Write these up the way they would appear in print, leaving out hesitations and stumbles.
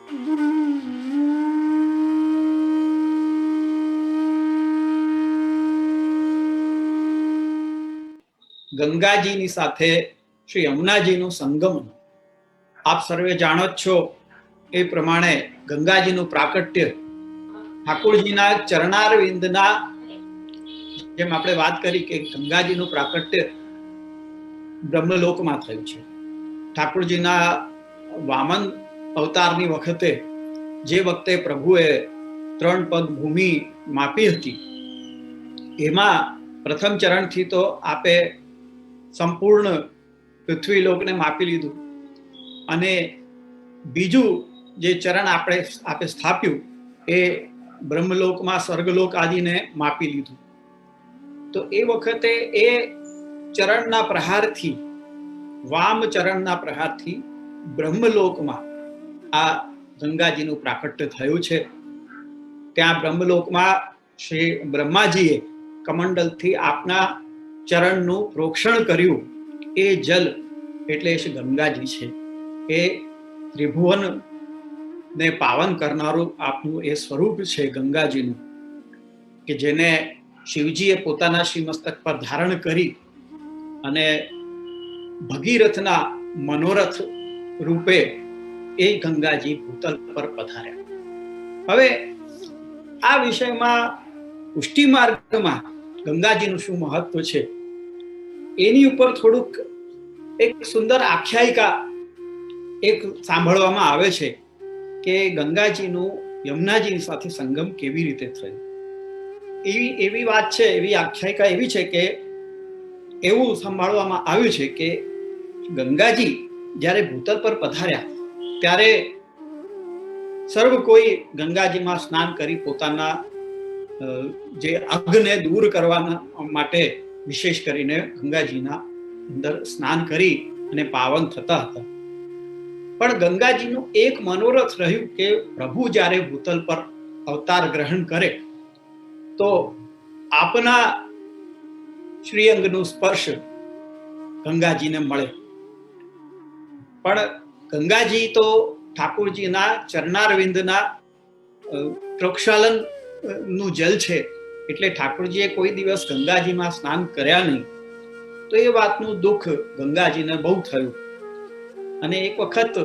ગંગાજીની સાથે શ્રી યમુનાજીનું સંગમ આપ સર્વે જાણો જ છો એ પ્રમાણે ગંગાજીનું પ્રાકટ્ય ઠાકોરજીના ચરણારવિંદના, જેમ આપણે વાત કરી કે ગંગાજીનું પ્રાકટ્ય બ્રહ્મલોકમાં થયું છે. ઠાકોરજીના વામન અવતારની વખતે જે વખતે પ્રભુએ 3 પગ ભૂમિ માપી હતી, એમાં પ્રથમ ચરણથી તો આપે સંપૂર્ણ પૃથ્વીલોકને માપી લીધું, અને બીજું જે ચરણ આપે સ્થાપ્યું એ બ્રહ્મલોકમાં સ્વર્ગલોક આદિને માપી લીધું. તો એ વખતે એ ચરણના પ્રહારથી, વામ ચરણના પ્રહારથી બ્રહ્મલોકમાં આ ગંગાજીનું પ્રાકટ્ય થયું છે. ત્યાં બ્રહ્મલોકમાં શ્રી બ્રહ્માજીએ કમંડલથી આપના ચરણનું પ્રોક્ષણ કર્યું. એ જલ એટલે શ્રી ગંગાજી છે. એ ત્રિભુવન ને પાવન કરનારું આપનું એ સ્વરૂપ છે ગંગાજીનું, કે જેને શિવજીએ પોતાના શ્રીમસ્તક પર ધારણ કરી અને ભગીરથના મનોરથ રૂપે એ ગંગાજી ભૂતલ પર પધાર્યા. હવે આ વિષયમાં પુષ્ટિ માર્ગમાં ગંગાજીનું શું મહત્વ છે એની ઉપર થોડુંક એક સુંદર આખ્યાયિકા એક સાંભળવામાં આવે છે કે ગંગાજીનું યમુનાજી સાથે સંગમ કેવી રીતે થયું. એવી વાત છે, એવી આખ્યાયિકા એવી છે કે એવું સંભાળવામાં આવ્યું છે કે ગંગાજી જ્યારે ભૂતલ પર પધાર્યા ત્યારે સર્વ કોઈ ગંગાજીમાં સ્નાન કરી પોતાના જે અગ્નિને દૂર કરવાના માટે વિશેષ કરીને ગંગાજીના અંદર સ્નાન કરી અને પાવન થતા હતા. પણ ગંગાજીનું એક મનોરથ રહ્યું કે પ્રભુ જ્યારે ભૂતલ પર અવતાર ગ્રહણ કરે તો આપના શ્રીઅંગનું સ્પર્શ ગંગાજીને મળે. પણ ગંગાજી તો ઠાકોરજીના ચરણારવિંદના પ્રક્ષાલન નું જલ છે, એટલે ઠાકોરજીએ કોઈ દિવસ ગંગાજીમાં સ્નાન કર્યા નહીં. તો એ વાતનું દુઃખ ગંગાજીને બહુ થયું, અને એક વખત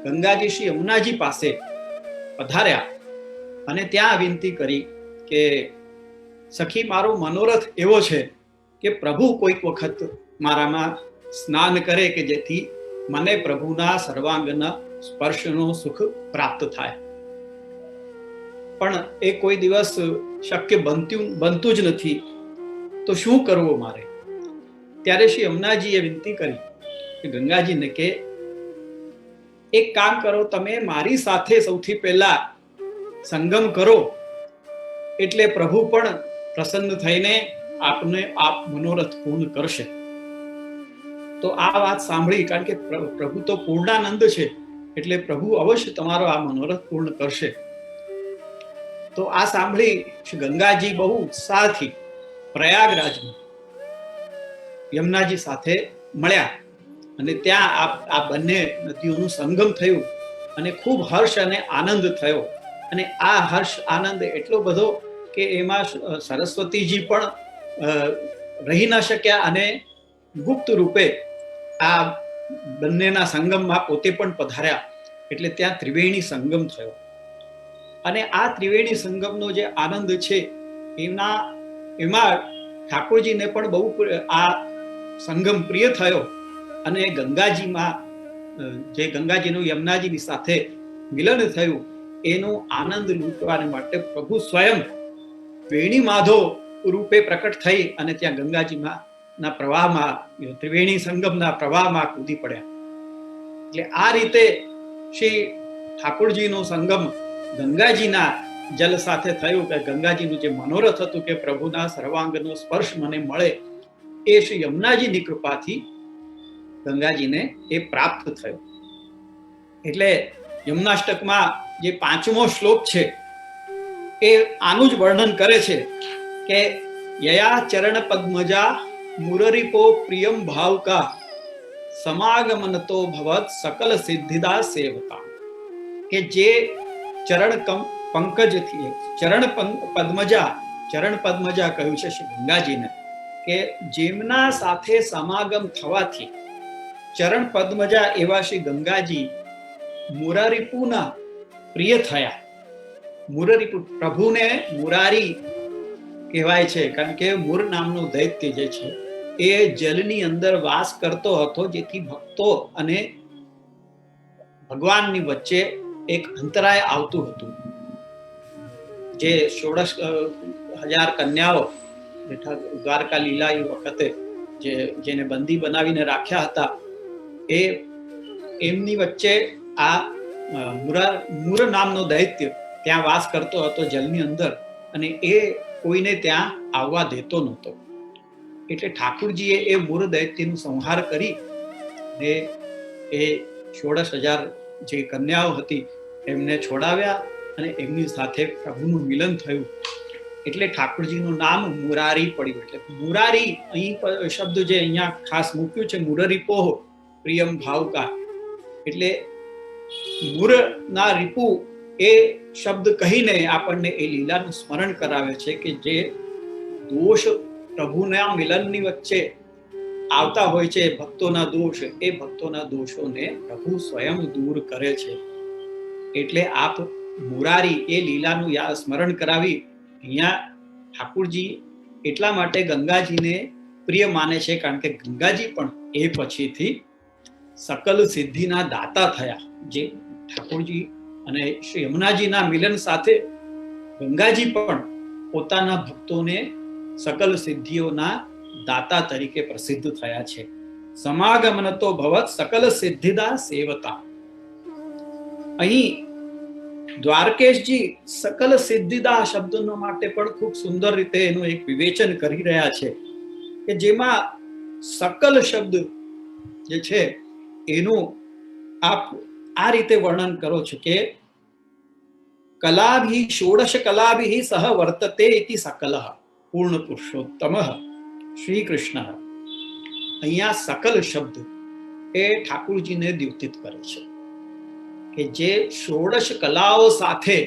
ગંગાજી શ્રી યમુનાજી પાસે પધાર્યા અને ત્યાં વિનંતી કરી કે સખી, મારો મનોરથ એવો છે કે પ્રભુ કોઈક વખત મારામાં સ્નાન કરે કે જેથી મને પ્રભુના સર્વાંગના સ્પર્શનું સુખ પ્રાપ્ત થાય. પણ એ કોઈ દિવસ શક્ય બનતું જ નથી, તો શું કરવું મારે? ત્યારે શ્રી યમુનાજીએ વિનંતી કરી કે ગંગાજીને કે એક કામ કરો, તમે મારી સાથે સૌથી પહેલા સંગમ કરો, એટલે પ્રભુ પણ પ્રસન્ન થઈને આપને આપ મનોરથ પૂર્ણ કરશે. તો આ વાત સાંભળી, કારણ કે પ્રભુ તો પૂર્ણાનંદ છે, એટલે પ્રભુ અવશ્ય તમારો આ મનોરથ પૂર્ણ કરશે. તો આ સાંભળી શ્રી ગંગાજી બહુ ઉત્સાહથી પ્રયાગરાજમાં યમુનાજી સાથે મળ્યા, અને ત્યાં આ બંને નદીઓનું સંગમ થયું, અને ખૂબ હર્ષ અને આનંદ થયો. અને આ હર્ષ આનંદ એટલો બધો કે એમાં સરસ્વતીજી પણ રહી ન શક્યા, અને ગુપ્ત રૂપે આ બંનેના સંગમમાં પોતે પણ પધાર્યા. એટલે ત્યાં ત્રિવેણી સંગમ થયો. અને આ ત્રિવેણી સંગમનો જે આનંદ છે એમાં ઠાકોરજીને પણ બહુ આ સંગમ પ્રિય થયો, અને ગંગાજીમાં જે ગંગાજીનું યમુનાજીની સાથે મિલન થયું એનો આનંદ લૂંટવા માટે પ્રભુ સ્વયં વેણી માધો રૂપે પ્રકટ થઈ અને ત્યાં ગંગાજીમાં ના પ્રવાહમાં, ત્રિવેણી સંગમના પ્રવાહમાં કૂદી પડ્યા. એટલે આ રીતે શ્રી ઠાકોરજીનો સંગમ ગંગાજીના જલ સાથે થયું, કે ગંગાજીનું જે મનોરથ હતું કે પ્રભુના સર્વાંગનો સ્પર્શ મને મળે, એ શ્રી યમુનાજીની કૃપાથી ગંગાજીને એ પ્રાપ્ત થયો. એટલે યમુનાષ્ટકમાં જે 5મો શ્લોક છે એ આનું જ વર્ણન કરે છે કે યયા ચરણ પદ્મજા મુરરીપો પ્રિયમ ભાવકા સમાગમનતો ભવત સકલ સિદ્ધિદા સેવતા. કે જે પંકજથી ચરણ પદ્મજા કહ્યું છે શ્રી ગંગાજીને, કે જેમના સાથે સમાગમ થવાથી ચરણ પદ્મજા એવા શ્રી ગંગાજી મુરારીપુના પ્રિય થયા. મુરારીપુ પ્રભુને મુરારી કહેવાય છે, કારણ કે મુર નામનો દૈત્ય જે છે એ જલની અંદર વાસ કરતો હતો, જેથી ભક્તો અને ભગવાનની વચ્ચે એક અંતરાય આવતું હતું. જે 16,000 કન્યાઓ દ્વારકા લીલા એ વખતે જેને બંદી બનાવીને રાખ્યા હતા, એ એમની વચ્ચે આ મુર નામનો દૈત્ય ત્યાં વાસ કરતો હતો જલની અંદર, અને એ કોઈને ત્યાં આવવા દેતો નહોતો. એટલે ઠાકુરજીએ એ મુર દૈત્યનો સંહાર કરી એ 16,000 જે કન્યાઓ હતી એમને છોડાવ્યા અને એમની સાથે પ્રભુનું મિલન થયું. એટલે ઠાકુરજીનું નામ મુરારી પડ્યું. એટલે મુરારી અહીં શબ્દ જે અહીંયા ખાસ મૂક્યું છે, મુરરીપોહ પ્રિયમ ભાવકા, એટલે મુરના રીપુ એ શબ્દ કહીને આપણને એ લીલાનું સ્મરણ કરાવે છે કે જે દોષ પ્રભુના મિલનની વચ્ચે આવતા હોય છે, ભક્તોના દોષ, એ ભક્તોના દોષોને પ્રભુ સ્વયં દૂર કરે છે. એટલે આપ મુરારી એ લીલાનું સ્મરણ કરાવી અહીંયા ઠાકુરજી એટલા માટે ગંગાજીને પ્રિય માને છે, કારણ કે ગંગાજી પણ એ પછીથી સકલ સિદ્ધિના દાતા થયા. જે ઠાકોરજી અને શ્રી યમુનાજીના મિલન સાથે ગંગાજી પણ પોતાના ભક્તોને સકલ સિદ્ધિઓના દાતા તરીકે પ્રસિદ્ધ થયા છે. સમાગમનતો ભવત સકલ સિદ્ધિદા સેવતા. અહીં દ્વારકેશજી સકલ સિદ્ધિદા શબ્દનો માટે પણ ખૂબ સુંદર રીતે એનું એક વિવેચન કરી રહ્યા છે, કે જેમાં સકલ શબ્દ જે છે એનું આપ આ રીતે વર્ણન કરો છો કે કલાભી ષોડશ કલાભી સહ વર્તતે ઇતિ સકલઃ પૂર્ણ પુરુષોત્તમ શ્રી કૃષ્ણ. અહીંયા સકલ શબ્દ એ ઠાકુરજીને દ્યોતિત કરે છે કે જે ષોડશ કલાઓ સાથે,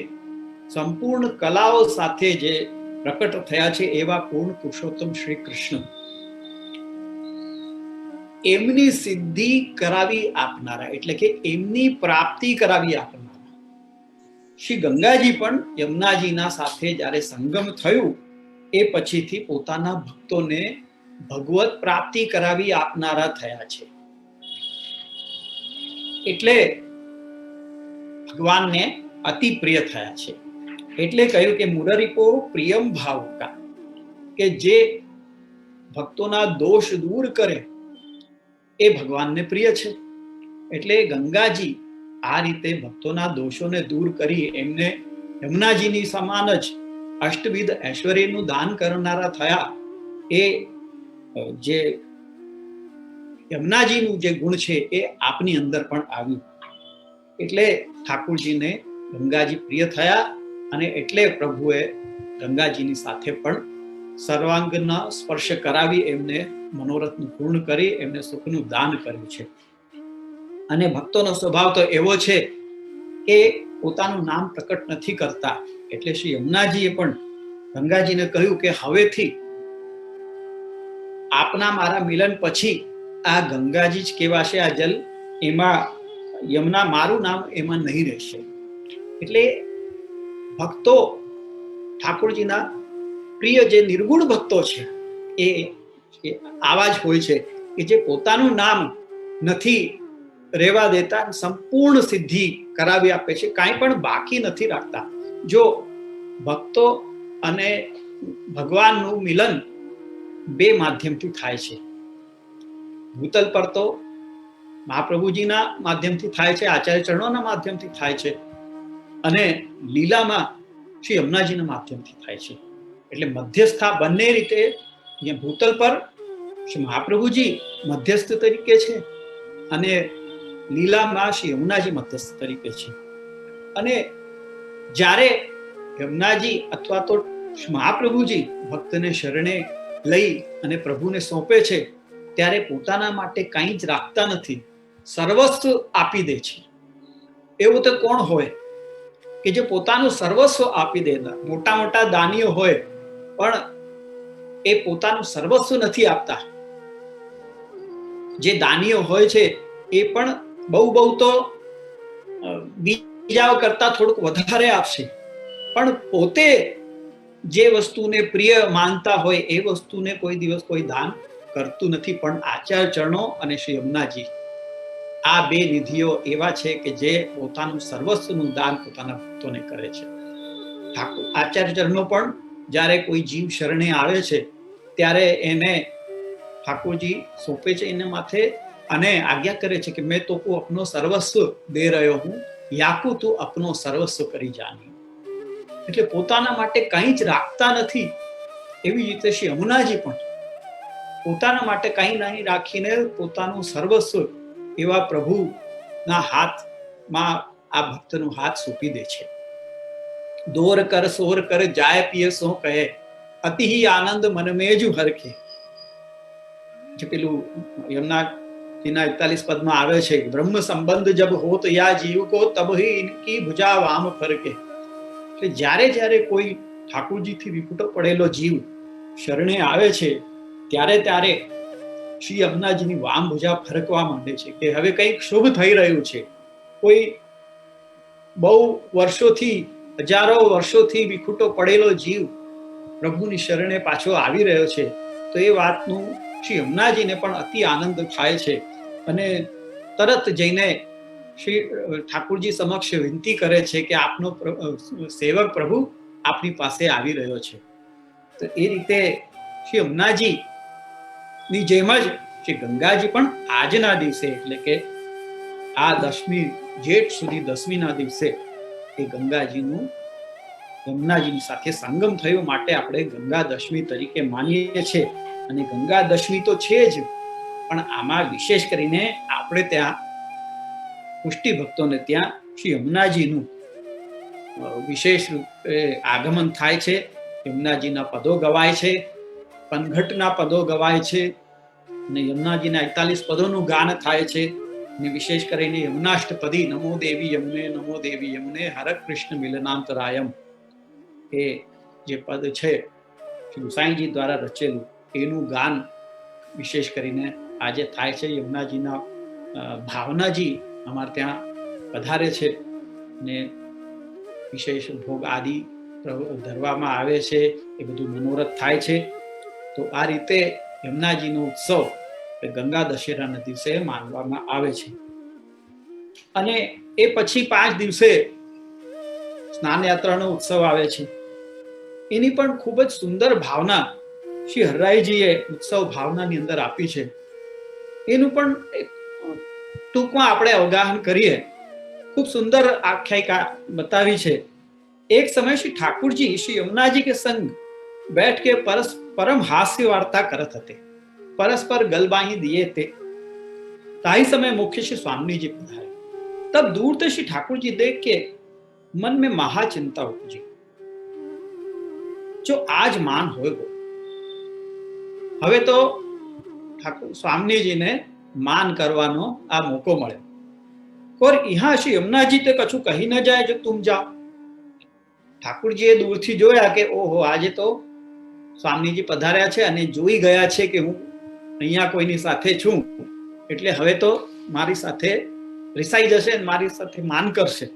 સંપૂર્ણ કલાઓ સાથે જે પ્રકટ થયા છે એવા પૂર્ણ પુરુષોત્તમ શ્રી કૃષ્ણ, એમની સિદ્ધિ કરાવી આપનારા, એટલે કે એમની પ્રાપ્તિ કરાવી આપનારા. શ્રી ગંગાજી પણ યમુનાજીના સાથે જ્યારે સંગમ થયું એ પછીથી પોતાના ભક્તોને ભગવત પ્રાપ્તિ કરાવી આપનારા થયા છે. એટલે ભગવાનને અતિ પ્રિય થયા છે. એટલે કહ્યું કે મુરરીપો પ્રિયમ ભાવુકા, કે જે ભક્તોના દોષ દૂર કરે એ ભગવાનને પ્રિય છે. એટલે ગંગાજી આ રીતે ભક્તોના દોષોને દૂર કરી એમને યમુનાજીની સમાન જ અષ્ટવિધ ઐશ્વર્યનું દાન કરનારા થયા. એ જે યમુનાજીનું જે ગુણ છે એ આપની અંદર પણ આવ્યું. એટલે ઠાકુરજીને ગંગાજી પ્રિય થયા, અને એટલે પ્રભુએ ગંગાજીની સાથે પણ સર્વાંગના સ્પર્શ કરાવી એમને મનોરથનું પૂર્ણ કરી એમને સુખનું દાન કર્યું છે. અને ભક્તોનો સ્વભાવ તો એવો છે કે પોતાનું નામ પ્રકટ નથી કરતા. એટલે શ્રી યમુનાજીએ પણ ગંગાજીને કહ્યું કે હવેથી આપના મારા મિલન પછી આ ગંગાજી જ કહેવાશે, આ જલ, એમાં યમુના મારું નામ એમાં નહીં રહેશે. એટલે ભક્તો ઠાકોરજીના પ્રિય જે નિર્ગુણ ભક્તો છે એ આવા જ હોય છે કે જે પોતાનું નામ નથી રહેવા દેતા, સંપૂર્ણ સિદ્ધિ કરાવી આપે છે, કાંઈ પણ બાકી નથી રાખતા. જો ભક્તો અને ભગવાનનું મિલન બે માધ્યમથી થાય છે. ભૂતલ પર તો મહાપ્રભુજીના માધ્યમથી થાય છે, આચાર્ય ચરણોના માધ્યમથી થાય છે, અને લીલામાં શ્રી યમુનાજીના માધ્યમથી થાય છે. એટલે મધ્યસ્થા બંને રીતે અહીંયા ભૂતલ પર શ્રી મહાપ્રભુજી મધ્યસ્થ તરીકે છે, અને લીલામાં શ્રી યમુનાજી મધ્યસ્થ તરીકે છે. અને જ્યારે યમુનાજી અથવા તો મહાપ્રભુજી ભક્તને શરણે લઈ અને પ્રભુને સોંપે છે ત્યારે પોતાના માટે કંઈ જ રાખતા નથી, સર્વસ્વ આપી દે છે. એવું તો કોણ હોય કે જે પોતાનું સર્વસ્વ આપી દેતા. મોટા મોટા દાનીઓ હોય પણ એ પોતાનું સર્વસ્વ નથી આપતા. જે દાનીઓ હોય છે એ પણ બહુ તો બીજા કરતા થોડુંક વધારે આપશે, પણ પોતે જે વસ્તુને પ્રિય માનતા હોય એ વસ્તુને કોઈ દિવસ કોઈ દાન કરતું નથી. પણ આચાર્ય ચરણો અને શ્રી યમુનાજી આ બે નિધિઓ એવા છે કે જે પોતાનું સર્વસ્વનું દાન પોતાના ભક્તોને કરે છે. આચાર્ય ચરણો પણ જ્યારે કોઈ જીવ શરણે આવે છે ત્યારે એને ઠાકોરજી સોંપે છે એને માથે અને આજ્ઞા કરે છે કે મેં તો કો અપનો સર્વસ્વ દે રહ્યો હું, યાકુ તું અપનો સર્વસ્વ કરી જાની. એટલે પોતાના માટે કંઈ જ રાખતા નથી. એવી રીતે શ્રી યમુનાજી પણ પોતાના માટે કંઈ નહીં રાખીને પોતાનું સર્વસ્વ એવા પ્રભુના હાથમાં આ ભક્તનો હાથ સોંપી દે છે. દોર કર સોર કર જાય પિય સો કહે, અતિ આનંદ મન મેં જુ હરખે. જે પેલું યમુનાજીના 41 પદમાં આવે છે, બ્રહ્મ સંબંધ જબ હોત યા જીવ કો તબ હી ઇનકી ભુજા વામ ફરકે. એટલે જ્યારે કોઈ ઠાકોરજીથી વિખૂટો પડેલો જીવ શરણે આવે છે ત્યારે શ્રી યમુનાજીની વામ ભુજા ફરકવા માંડે છે કે હવે કંઈક શુભ થઈ રહ્યું છે. કોઈ બહુ વર્ષોથી, હજારો વર્ષોથી વિખૂટો પડેલો જીવ પ્રભુની શરણે પાછો આવી રહ્યો છે. તો એ વાતનું શ્રી યમુનાજીને પણ અતિ આનંદ થાય છે અને તરત જઈને શ્રી ઠાકોરજી સમક્ષ વિનંતી કરે છે કે આપનો સેવક પ્રભુ આપની પાસે આવી રહ્યો છે. તો એ રીતે શ્રી યમુનાજી ની જેમ જ શ્રી ગંગાજી પણ આજના દિવસે એટલે કે આ 10મી જેઠ સુધી 10મીના દિવસે એ ગંગાજીનું યમુનાજીની સાથે સંગમ થયો માટે આપણે ગંગા દશમી તરીકે માનીએ છીએ. અને ગંગા દશમી તો છે જ, પણ આમાં વિશેષ કરીને આપણે ત્યાં પુષ્ટિ ભક્તોને ત્યાં શ્રી યમુનાજીનું વિશેષ રૂપે આગમન થાય છે. યમુનાજીના પદો ગવાય છે, પનઘટના પદો ગવાય છે અને યમુનાજીના 41 પદોનું ગાન થાય છે. અને વિશેષ કરીને યમુનાષ્ટપદી નમો દેવી યમુને નમો દેવી યમુને હર કૃષ્ણ મિલનાંતરાયમ એ જે પદ છે શ્રી ગુસાઈજી દ્વારા રચેલું એનું ગાન વિશેષ કરીને આજે થાય છે. યમુનાજીના ભાવનાજી અમારે ત્યાં પધારે છે અને વિશેષ ભોગ આદિ ધરવામાં આવે છે. એ બધું મનોરથ થાય છે. તો આ રીતે યમુનાજીનો ઉત્સવ ગંગા દશેરાના દિવસે માનવામાં આવે છે. અને એ પછી 5 દિવસે સ્નાન યાત્રાનો ઉત્સવ આવે છે. એની પણ ખૂબ જ સુંદર ભાવના શ્રી હરરાયજીએ ઉત્સવ ભાવનાની અંદર આપી છે. એનું પણ ટૂંકમાં આપણે અવગાહન કરીએ. ખૂબ સુંદર આખ્યાયિકા બતાવી છે. एक समय श्री ठाकुर जी श्री यमुना जी के संग बैठ के परम हास्य वार्ता करत हते, परस्पर गलबाही दिए थे. ताही समय मुख्य श्री स्वामी जी पधारे. तब दूर से श्री ठाकुर जी देख के मन में महाचिंता उपजी. जो आज मान होएगो, હવે તો ઠાकुर स्वामी जी ने मान करवानो आ मौको મળ્યો. और यहाँ श्री यमुना जी तो कछु कही न जाए जो तुम जाओ. ઠાકુરજીએ દૂરથી જોયા કે ઓહો આજે તો સ્વામીજી પધાર્યા છે અને જોઈ ગયા છે કે હું અહીંયા કોઈની સાથે છું, એટલે હવે તો મારી સાથે રિસાઈ જશે અને મારી સાથે માન કરશે.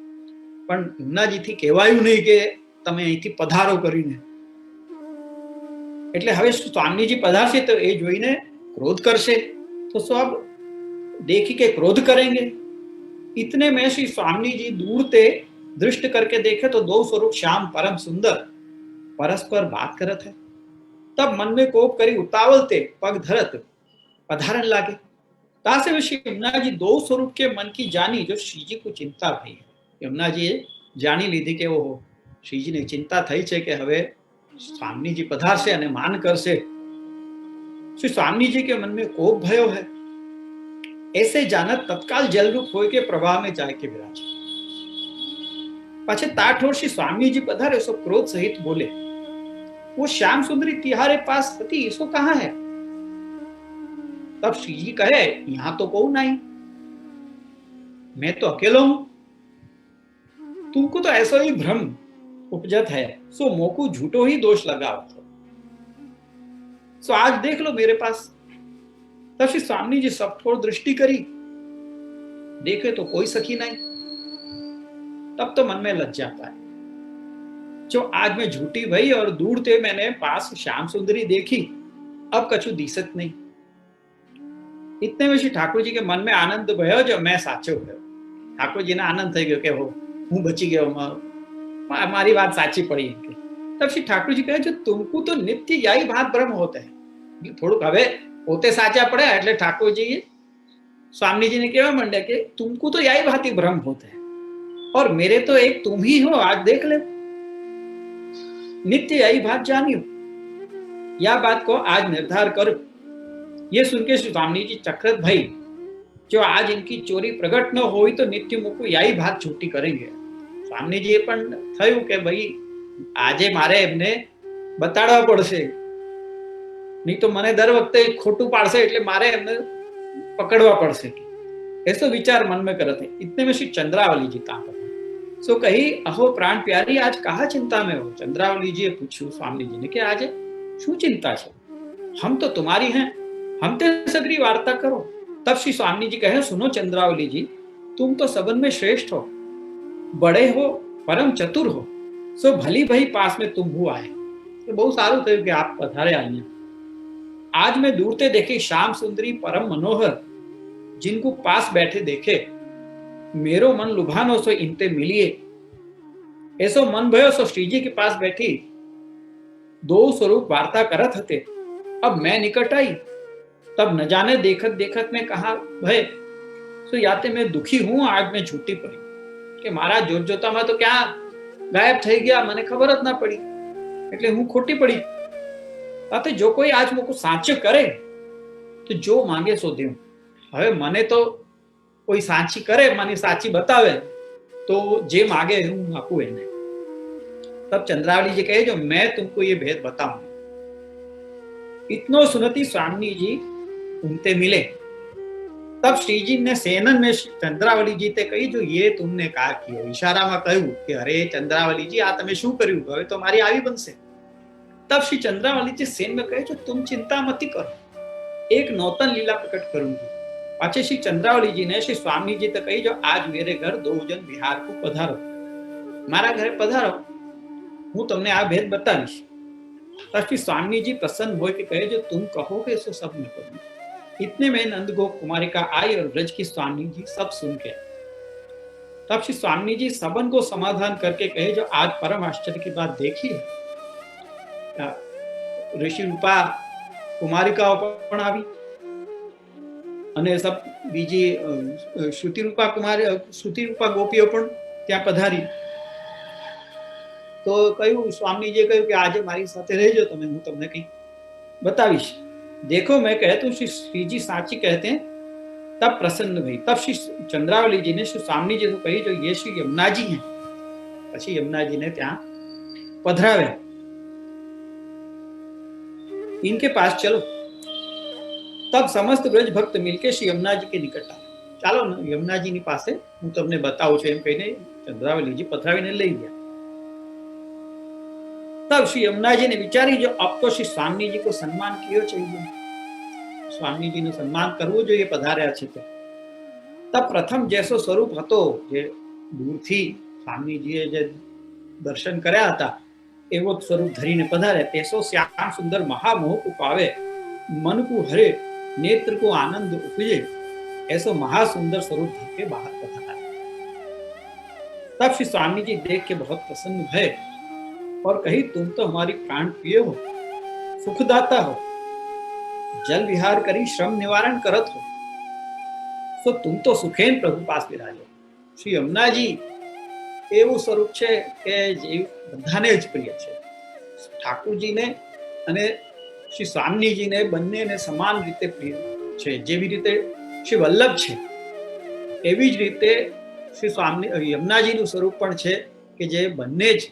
પણ યમુનાજીથી કહેવાયું નહીં કે તમે અહીંથી પધારો કરીને. એટલે હવે સ્વામીજી પધારશે તો એ જોઈને ક્રોધ કરશે. તો सब देखी के क्रोध करेंगे. इतने में श्री स्वामी जी दूर ते दृष्ट करके देखे तो 2 स्वरूप श्याम परम सुंदर परस्पर बात करत है. तब मन में कोप करी उतावलते पग धरत पधारन लागे. तासे वे श्री यमुना जी 2 स्वरूप के मन की जानी जो श्री जी को चिंता भई. यमुना जी जानी लीधी के ओहो श्री जी ने चिंता थई छे के हवे स्वामी जी पधारशे અને માન કરશે. श्री स्वामी जी के मन में कोप भयो है. ऐसे जानत तत्काल जल रूप होय के प्रवाह में जाए के विराज. पाछे ताठोर श्री स्वामी जी पधारे सो क्रोध सहित बोले, वो श्याम सुंदरी तिहारे पास थी इसको कहाँ है. तब श्री जी कहे यहाँ तो कोई नहीं, मैं तो अकेलो हूं. तुमको तो ऐसा ही भ्रम उपजत है, सो मोकू झूठो ही दोष लगाओ तो। सो आज देख लो मेरे पास। तब श्री स्वामी जी सब थोड़ दृष्टि करी, देखे तो कोई सखी नहीं। तब तो मन में लज्जा पाए, जो आज मैं झूठी भई और दूर थे मैंने पास श्याम सुंदरी देखी, अब कछु दिसत नहीं। इतने में श्री ठाकुर जी के मन में आनंद भयो, जो मैं साचो गयो। ठाकुर जी ने आनंद થઈ ગયો કે હું બચી ગયો, મારી વાત સાચી પડી। तब श्री ठाकुर जी कहे, जो तुमको तो नित्य यही भात भ्रम होता है। થોડુંક હવે પોતે સાચા પડ્યા એટલે ઠાકોરજી स्वामीजी ने कहवा मंडे कि तुमको तो यही भांति भ्रम होता है और मेरे तो एक तुम ही हो, आज देख ले, नित्य यही बात जानियो, या बात को आज निर्धार करो। ये सुन के स्वामी जी चक्रत भाई, जो आज इनकी चोरी प्रगट न हो तो नित्य मुको यही बात छूटी करेंगे। स्वामी जी पण थયું કે ભાઈ આજે મારે એમને બતાડવા પડશે, नहीं तो મને દર વખતે ખોટું પાડશે એટલે મારે એમને पकड़वा पड़ सके, ऐसा विचार मन में करते। इतने में श्री चंद्रावली जी तांपत, सो कही, अहो प्राण प्यारी, आज कहा चिंता में हो। चंद्रावली जी पूछू स्वामी जी ने कि आज शू चिंता है, हम तो तुम्हारी हैं, हम ते सगरी वार्ता करो। तब श्री स्वामी जी कहे, सुनो चंद्रावली जी, तुम तो सबन में श्रेष्ठ हो, बड़े हो, परम चतुर हो, सो भली भई पास में तुम हु आए, तो बहुत सारू थયું कि आप पधारे आइए। आज मैं दूर से देखी श्याम सुंदरी परम मनोहर, जिनको पास बैठे देखे, मेरो मन लुभानो सो इनते मिलिए। ऐसो मन भयो सो श्री जी के पास बैठी दो स्वरूप वार्ता करत हते। अब मैं निकट आई, तब न जाने देखत देखत में कहा भय, सो याते मैं दुखी हूं, आज मैं छूटी पड़ी कि मारा जोत जोता में तो क्या गायब થઈ ગયા, મને ખબર જ ના પડી, એટલે હું ખોટી પડી। ताते जो कोई आज मुझको साच करे तो जो मांगे सो देव। हवे मने तो कोई साची करे, मने साची बतावे तो जे मांगे हूं आपू एने। तब चंद्रावली जी कहे, जो मैं तुमको ये भेद बताऊं। इतनो सुनती स्वामी जी उनते मिले। तब श्री जी ने सेनन में चंद्रावली जी ते कही, जो ये तुमने कहा किया, इशारा में कहूं कि अरे चंद्रावली जी आ तमे शू कर्યું, હવે તો મારી આવી બનશે। तब श्री चंद्रावली जी सेन में कहे, जो तुम चिंता मत करो, एक नौतन लीला प्रकट करूंगी। पाछे श्री चंद्रावली जी ने श्री स्वामी जी तक कही, जो आज मेरे घर दो जन बिहार को पधारो, मारा घरे पधारो, हूँ तमने आ भेद बतावीश। तब श्री स्वामी जी प्रसन्न हो के कहे, जो तुम कहोगे सो सब मैं करूंगी। इतने में नंदगोप कुमारिका आई और ब्रज की स्वामी जी सब सुन के। तब श्री स्वामी जी सबन को समाधान करके कहे, जो आज परम आश्चर्य की बात देखी है। ऋषि रूपा कुमारिकाओ पण आवी અને सब બીજી શ્રુતિ રૂપા ગોપીઓ પણ ત્યાં પધારી। તો કહ્યું, સ્વામીજીએ કહ્યું કે આજે મારી સાથે રહેજો તમે, હું તમને કંઈ बतावीश। देखो मैं कहता हूँ श्री जी साची कहते हैं। तब प्रसन्न भई। तब श्री चंद्रावली जी ने श्री स्वामी जी को कही, जो ये श्री यमुना जी हैं। પછી यमुना जी ने ત્યાં પધરાવ્યા, इनके पास चलो। तब समस्त ब्रज भक्त मिलके श्री यमुना जी के निकट आए। ચાલો यमुना जी ની પાસે હું તમને બતાવું છું એમ કહીને ચંદ્રાવલી जी પધરાવીને લઈ ગયા। तब श्री यमुना जी ने विचारी, जो अब तो श्री स्वामी जी को सम्मान कियो चाहिए, स्वामी जी ने सम्मान करवो જોઈએ પધાર્યા છે તો। तब प्रथम जैसो स्वरूप હતો, જે દૂરથી સ્વામીજીએ જે દર્શન કર્યા હતા एवो स्वरूप धरीने पधारे, तेसो श्याम सुंदर महामोह को पावे, मन को हरे, नेत्र को आनंद उपजे, ऐसो महासुंदर स्वरूप धर के बाहर पधारा। तब श्री स्वामी जी देख के बहुत प्रसन्न भय और कही, तुम तो हमारी प्राण प्रिय हो, सुखदाता हो, जल विहार करी श्रम निवारण करत हो, सो तुम तो सुखेन प्रभु पास विराजो। श्री यमुना जी એવું સ્વરૂપ છે કે જે બધાને જ પ્રિય છે। ઠાકુરજીને અને શ્રી સ્વામીજીને બંનેને સમાન રીતે પ્રિય છે। જેવી રીતે શ્રી વલ્લભ છે એવી જ રીતે શ્રી સ્વામી યમુનાજીનું સ્વરૂપ પણ છે કે જે બંને જ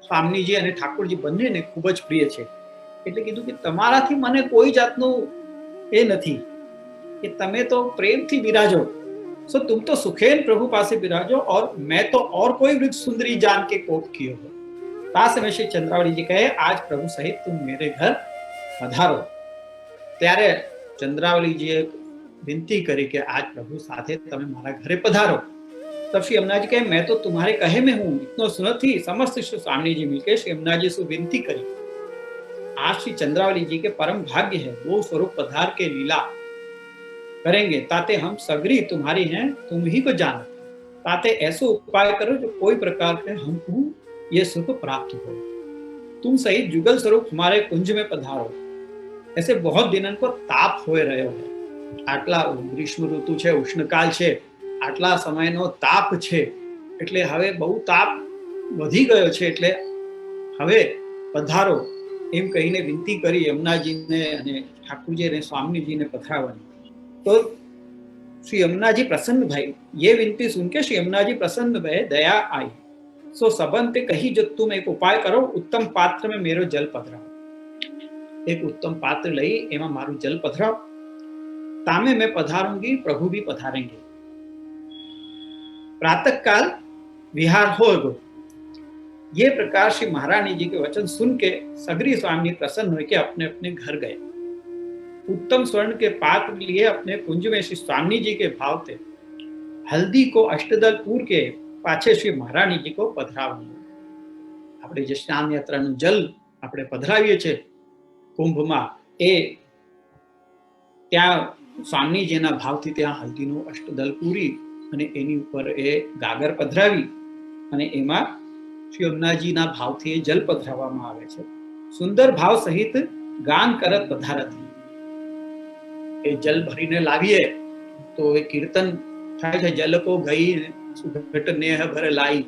સ્વામીજી અને ઠાકુરજી બંનેને ખૂબ જ પ્રિય છે। એટલે કીધું કે તમારાથી મને કોઈ જાતનું એ નથી, કે તમે તો પ્રેમથી બિરાજો, सो तुम तो सुखेन प्रभु पासे विराजो और मैं तो और कोई वृक्ष सुंदरी जान के कोप कियो हो। तास में श्री चंद्रावली जी कहे आज प्रभु सहित तुम मेरे घर पधारो। त्यारे चंद्रावली जी विनती करी कि आज प्रभु साथे तमे मारा घरे पधारो। तब श्री यमुना जी कहे मैं तो तुम्हारे कहे में हूं, इतनो सुनत ही समस्त श्री स्वामी जी मिलकर श्री यमुना जी से विनती करी। आज श्री चंद्रावली जी के परम भाग्य है, वो स्वरूप पधार के लीला करेंगे ताते हम सगरी तुम्हारी हैं, तुम ही को जानते। ताते ऐसे उपाय करो जो कोई प्रकार के हमको ये सुख प्राप्त हो। तुम सहित जुगल स्वरूप हमारे कुंज में पधारो। ऐसे बहुत दिनों को ताप होए रह्यो है। आटला ग्रीष्म ऋतु छे, उष्णकाल छे, आटला समयनो ताप छे, એટલે હવે બહુ તાપ વધી ગયો છે, એટલે હવે પધારો એમ કહીને વિનંતી કરી યમુનાજીને અને ઠાकुरજી स्वामीजीને પધરાવવાની। तो श्री यमुना जी प्रसन्न भय। ये विनती सुन के श्री यमुना जी प्रसन्न भय, दया आई। सो सबन ते कही जो तुम एक उपाय करो, उत्तम पात्र में मेरो जल पधराओ। एक उत्तम पात्र लई एमा मारू जल पधराओ, तामे मैं पधारूंगी, प्रभु भी पधारेंगे। प्रातः काल विहार होगो। ये प्रकार श्री महारानी जी के वचन सुन के सगरी स्वामी प्रसन्न हुए के अपने अपने घर गए। उत्तम स्वर्ण के पात्र लिए अपने कुंज में श्री स्वामी जी के भाव थे। हल्दी को अष्टदल पूर के पाछे श्री महारानी जी को पधरावવાનું। આપણે જે સ્નાન યાત્રાનું જલ આપણે પધરાવીએ છે કુંભમાં, એ ત્યાં સ્વામીજીના ભાવથી ત્યાં હલ્દીનું અષ્ટદલ પૂરી અને એની ઉપર એ ગાગર પધરાવી અને એમાં શ્રી યમુનાજીના ભાવથી એ જલ પધરાવવામાં આવે છે। સુંદર ભાવ સહિત ગાન કરત પધારત। એ જલ ભરીને લાવીએ તો એ કીર્તન થાય છે, જલ को गई सुघट नेह भर लाई।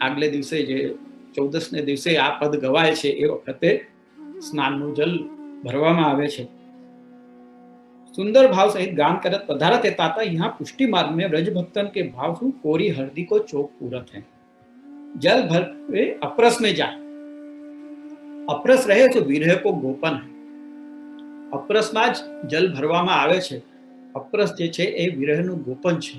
આગલે દિવસે જે 14 ને દિવસે આ પદ ગવાય છે એ વખતે સ્નાનનું જલ ભરવામાં આવે છે। सुंदर भाव सहित गान करत पधारत है। ताता यहाँ पुष्टि मार्ग में ब्रज भक्तन के भाव सु कोरी हरदी को चौक पूरत है। जल भर के अपरस में जाए, अपरस रहे तो विरह को गोपन है। अपरसમાં જ જલ ભરવામાં આવે છે। અપરસ જે છે એ વિરહનું ગોપન છે।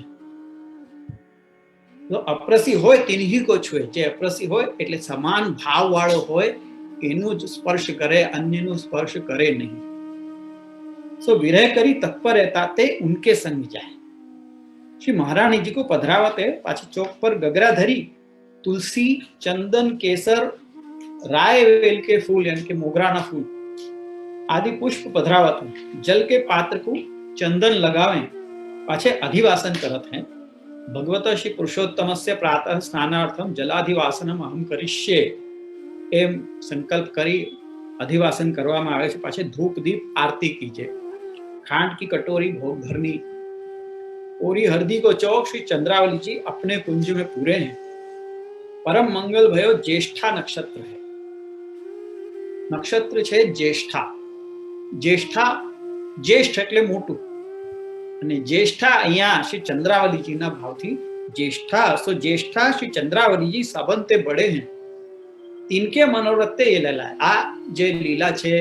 તો અપરસી હોય તેની કો છુએ, જે અપરસી હોય એટલે સમાન ભાવ વાળો હોય એનું જ સ્પર્શ કરે, અન્યનું સ્પર્શ કરે નહીં। सो विरह करी तत्पर रहता ते उनके संग जाए। श्री महारानी जी को पधरावते पाछी चौक पर गगरा धरी तुलसी, चंदन, केसर, राय वेल के फूल यानी के मोगरा ना फूल आदि पुष्प पधरावत। जल के पात्र को चंदन लगावे पाछे अधिवासन करत हैं। भगवत श्री पुरुषोत्तमस्य प्रातः स्नानार्थम जलाधिवासनम अहम करिष्ये एम संकल्प करी अधिवासन करवामां आवे छे। पाछे धूप दीप आरती कीजे। खांड की कटोरी भोग भरनी। ओरी हरदी को चौक श्री चंद्रावली जी अपने कुंज में पूरे हैं। परम मंगल भयो ज्येष्ठा नक्षत्र है। नक्षत्र छे ज्येष्ठा। ज्येष्ठा ज्येष्ठ એટલે મોટું અને જ્યેષ્ઠા અહીંયા શ્રી ચંદ્રાવલીજીના ભાવથી જ્યેષ્ઠા। सो ज्येष्ठा श्री चंद्रावली जी सबंते बड़े हैं। तिनके मनोरथ ये लीला है। आ जे लीला छे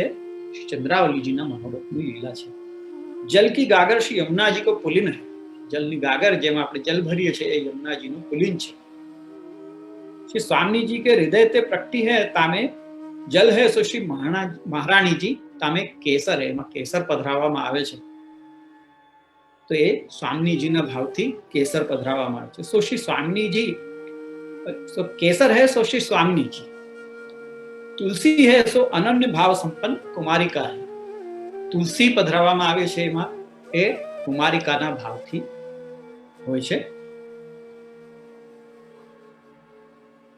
श्री चंद्रावली जी ना मनोरथ ની लीला छे। जल की गागर श्री यमुना जी को पुलिन है। जलनी गागर जेम આપણે जल भरीए छे ए यमुना जी નું પુલિન છે। श्री स्वामी जी के हृदय ते प्रकटी है तामे जल है। सो श्री महारानी जी तामे केसर है, एमां केसर पधरावવામાં આવે છે। तो ये स्वामी जी ना भावથી केसर पधरावવામાં આવે છે। सो श्री स्वामी जी, सो केसर है सो श्री स्वामी जी। तुलसी है सो अनन्य भाव संपन्न कुमारिका है। तुलसी पधरावવામાં આવે છે એમાં એ કુમારિકાના ભાવથી હોય છે।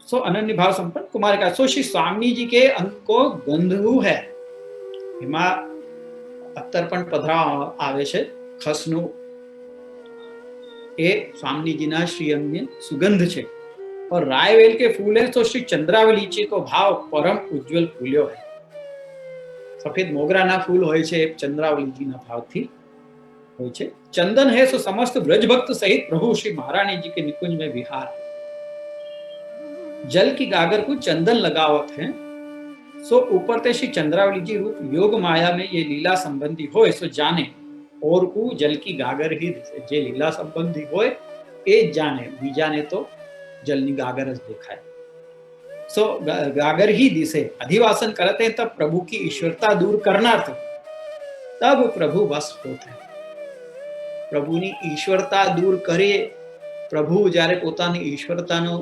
सो अनन्य भाव संपन्न कुमारिका। सो श्री स्वामी जी के अंग को गंधवू है। એમાં અત્તર પણ પધરાવવામાં આવે છે ખસનું। એ स्वामीजीના श्री अंग में सुगंध છે। और रायवेल के फूल है तो श्री चंद्रावली जी को भाव परम उज्जवल फूल्यो है। सफेद मोगरा ना फूल होय छे चंद्रावली जी ना भावथी होय छे। चंदन है सो समस्त ब्रज भक्त सहित प्रभु श्री महारानी जी के निकुंज में विहार। जल की गागर को चंदन लगावत है। सो ऊपर ते श्री चंद्रावली जी रूप योग माया में ये लीला संबंधी होय सो जाने। और को जल की गागर ही दिसे। जे लीला संबंधी होय ए ज जाने, बीजाने तो जलनी गागर ज देखाय। सो गागर ही दिसे। अधिवासन करते हैं तब प्रभु की ईश्वरता दूर करना था, तब प्रभु बस होते हैं। પ્રભુની ઈશ્વરતા દૂર કરે, પ્રભુ જ્યારે પોતાની ઈશ્વરતાનો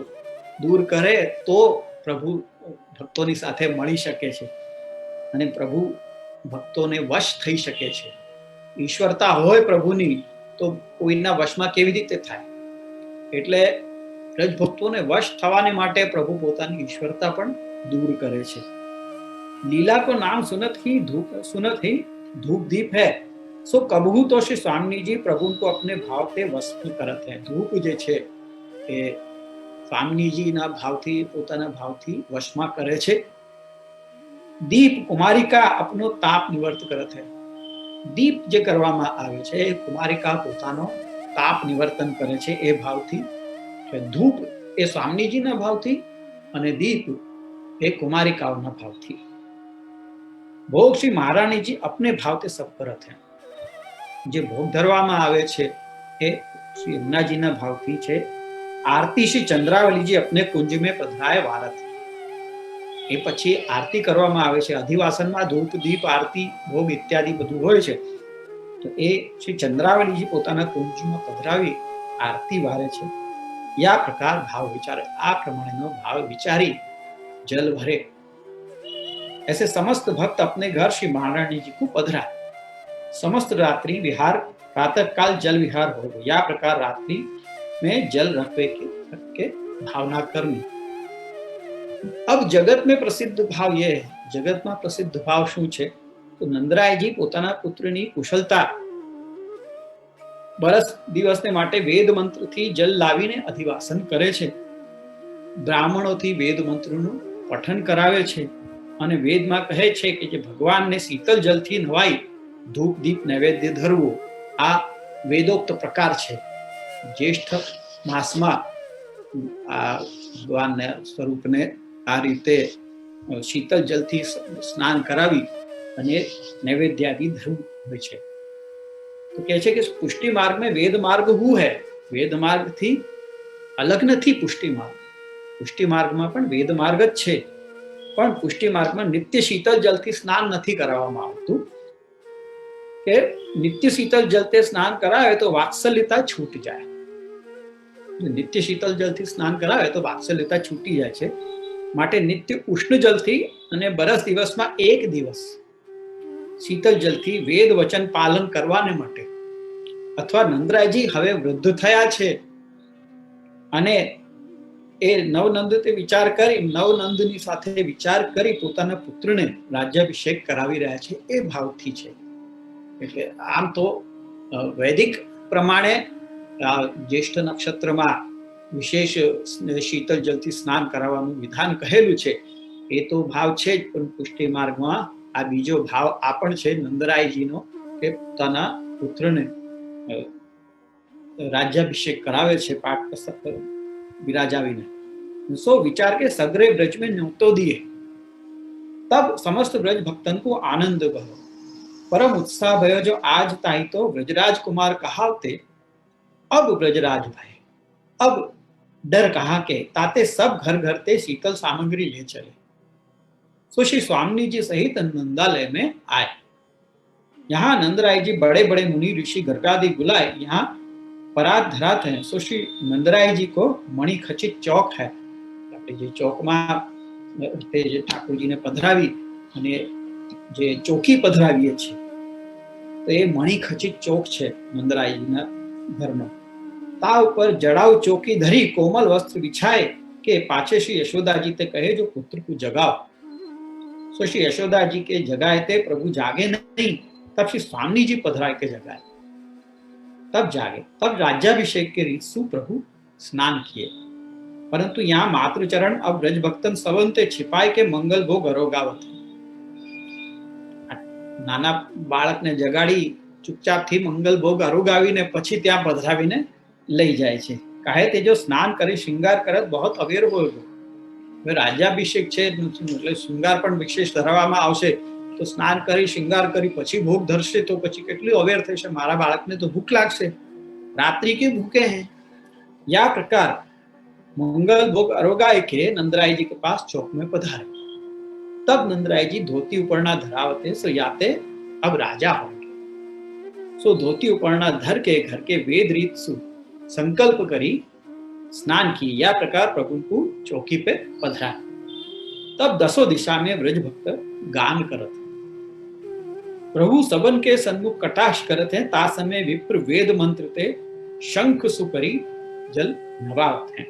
દૂર કરે તો પ્રભુ ભક્તોની સાથે મળી શકે છે અને પ્રભુ ભક્તોને વશ થઈ શકે છે. ઈશ્વરતા હોય પ્રભુની તો કોઈના વશમાં કેવી રીતે થાય? એટલે રજ ભક્તોને વશ થવાને માટે પ્રભુ પોતાની ઈશ્વરતા પણ દૂર કરે છે. લીલા કો નામ સુનત ही धूप दीप है. सो कबहू तो श्री स्वामी जी प्रभु को अपने भाव से वश में करत है. धूप जे छे એ સ્વામીજીના ભાવથી, પોતાના ભાવથી વશમાં કરે છે. દીપ કુમારિકા अपनो તાપ નિવર્ત કરત है. દીપ જે કરવામાં આવે છે એ કુમારિકા પોતાનો તાપ નિવર્તન કરે છે એ ભાવથી. ધૂપ એ સ્વામીજીના ભાવથી અને દીપ એ કુમારિકાઓના ભાવથી. ભોગ શ્રી મહારાણીજી अपने भाव से सब करत है. જે ભોગ ધરવામાં આવે છે એ શ્રી યમુનાજીના ભાવથી છે. આરતી શ્રી ચંદ્રાવલીજી अपने कुंज में पधराए वारत. એ પછી આરતી કરવામાં આવે છે. અધિવાસનમાં ધૂપ દીપ આરતી ભોગ ઇત્યાદિ બધું હોય છે. તો એ શ્રી ચંદ્રાવલીજી પોતાના કુંજમાં પધરાવી આરતી વારે છે. યા પ્રકાર ભાવ વિચારે, આ પ્રમાણેનો ભાવ વિચારી જલ ભરે. ऐसे समस्त भक्त अपने घर श्री महारानी जी को पधराए. समस्त रात्रि विहार, प्रातः काल जल विहार हो गया. या प्रकार रात्रि में जल रखवे के भावना करनी. अब जगत में प्रसिद्ध भाव ये है. जगत में प्रसिद्ध भाव शू छे? तो नंदराय जी पोताना पुत्रनी कुशलता बरस दिवसने माटे वेद मंत्र थी जल लावीने अधिवासन करे छे. ब्राह्मणों थी वेद मंत्रનું પઠન કરાવે છે અને વેદમાં કહે છે કે જે ભગવાનને શીતલ જલથી નવાઈ ધૂપ દીપ નૈવેદ્ય ધરવું આ વેદોક્ત પ્રકાર છે. જ્યેષ્ઠ માસમાં આ ભગવાનના સ્વરૂપને આ રીતે શીતલ જલથી સ્નાન કરાવી અને નૈવેદ્યાદિ ધરવું હોય છે. તો કહે છે કે પુષ્ટિ માર્ગમાં વેદ માર્ગ હું હૈ. વેદ માર્ગથી અલગ નથી પુષ્ટિ માર્ગ. પુષ્ટિ માર્ગમાં પણ વેદ માર્ગ જ છે, પણ પુષ્ટિ માર્ગમાં નિત્ય શીતલ જલથી સ્નાન નથી કરાવવામાં આવતું. કે નિત્ય શીતલ જલથી સ્નાન કરાવે તો વાત્સલ્યતા છૂટ જાય. નિત્ય શીતલ જલથી સ્નાન કરાવે તો વાત્સલ્યતા છૂટી જાય છે. માટે નિત્ય ઉષ્ણ જલથી અને બરસ દિવસમાં એક દિવસ શીતલ જલથી વેદ વચન પાલન કરવાને માટે, અથવા નંદરાયજી હવે વૃદ્ધ થયા છે અને એ નવનંદ તે વિચાર કરી, નવનંદની સાથે વિચાર કરી પોતાના પુત્રને રાજ્યાભિષેક કરાવી રહ્યા છે એ ભાવથી છે. એટલે આમ તો વૈદિક પ્રમાણે જ્યેષ્ઠ નક્ષત્રમાં વિશેષ શીતલ જલથી સ્નાન કરાવવાનું વિધાન કહેલું છે. એ તો ભાવ છે જ, પણ પુષ્ટિ માર્ગમાં આ બીજો ભાવ આ પણ છે નંદરાયજીનો, કે પોતાના પુત્રને રાજ્યાભિષેક કરાવે છે પાઠ विराजावीने. सो विचार के सगरे ब्रज में न्योतो दिए. तब समस्त ब्रज भक्तन को आनंद भयो, परम उत्साह भयो. जो आज ताई तो ब्रजराज कुमार कहावते, अब ब्रजराज भाई. अब डर कहा के ताते सब घर घर ते शीतल सामग्री ले चले. सो श्री स्वामी जी सहित नंदालय में आए. यहाँ नंदराय जी बड़े बड़े मुनि ऋषि गर्गादि बुलाए यहाँ परात धरात है. सो श्री नंदराय जी को मणि खचित चौक है. जे चौकમાં તે જે ઠાકોરજીને પધરાવી અને જે ચોકી પધરાવીએ છીએ તો એ મણિ ખચિત ચોક છે નંદરાયજીના ઘરનો. તા ઉપર જડાવ ચોકી ધરી કોમલ વસ્ત્ર વિછાય કે પાછે શ્રી यशोदाजी તે કહે જો પુત્ર को जगाओ. सो श्री यशोदाजी के जगाए ते प्रभु जागे नहीं. तब श्री स्वामी जी पधराए के जगाए, तब जागे. तब राज्याभिषेक के रीत सु प्रभु स्नान किए. परंतु यहाँ मातृचरण अब ब्रज भक्तन सवंते छिपाय के मंगल भोग अरोगावत. नाना बाळकने जगाड़ी चुपचाप थी मंगल भोग अरोगावीने પછી ત્યાં પધરાવીને લઈ જાય છે. કહે તે જો સ્નાન કરી શૃંગાર કરત बहुत અવેર હોય. હવે રાજ્યાભિષેક છે એટલે શૃંગાર પણ વિશેષ ધરાવવામાં આવશે તો સ્નાન કરી શ્રૃંગાર કરી પછી ભોગ ધરશે તો પછી કેટલી અવેર થશે, મારા બાળકને તો ભૂખ લાગશે, रात्रि के भूखे हैं। या प्रकार मंगल भोग अरोगाय के नंदराय जी के पास चौक में पधारे। तब नंदराय जी धोती उपरना धरावते सो याते अब राजा होंगे। सो धोती उपरना धर के घर के वेद रीत सु संकल्प करी स्नान की। या प्रकार प्रभु को चौकी पे पधरा। तब दसों दिशा में व्रज भक्त गान करत। प्रभु सबन के सन्मुख कटाक्ष करते हैं। ता समय विप्र वेद मंत्र ते शंख सुकरी जल नवावत हैं।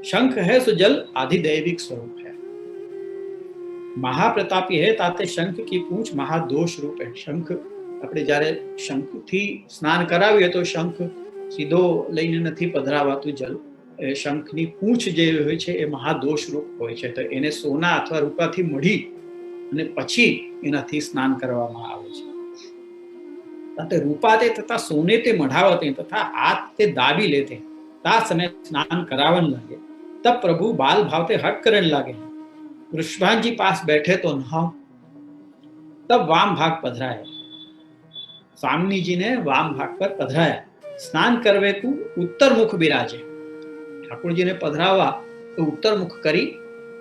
शंख है सो जल आधिदैविक स्वरूप है, महाप्रतापी है ताते शंख की पूंछ महादोष रूप है। शंख આપણે જ્યારે શંખથી સ્નાન કરાવીએ તો શંખ સીધો લઈને નથી પધરાવાતું જલ, એ શંખની પૂંછ જે હોય છે એ મહાદોષ રૂપ હોય છે, તો એને સોના અથવા રૂપાથી મઢી અને પછી એનાથી સ્નાન કરવામાં આવે છે. તે રૂપાતે તથા સોને તે મઢાવતે તથા હાથ તે દાબી લેते, ता समय स्नान करावन लगे। तब प्रभु बाल भावते हट करने लगे। वृषभान जी पास बैठे तो नहाओ। तब वाम भाग पधराया। स्वामी जी ने वाम भाग पर पधराया। स्नान करवे को उत्तर मुख बिराजे। ठाकुर जी ने पधरावा तो उत्तर मुख करी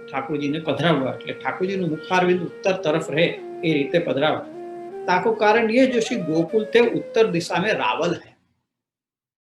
ठाकुर जी ने पधरावा, એટલે ઠાકોરજી નું મુખારવિંદ उत्तर तरफ रहे એ રીતે પધરાવા. ताको कारण ये जो श्री गोकुल थे उत्तर दिशा में रावल है,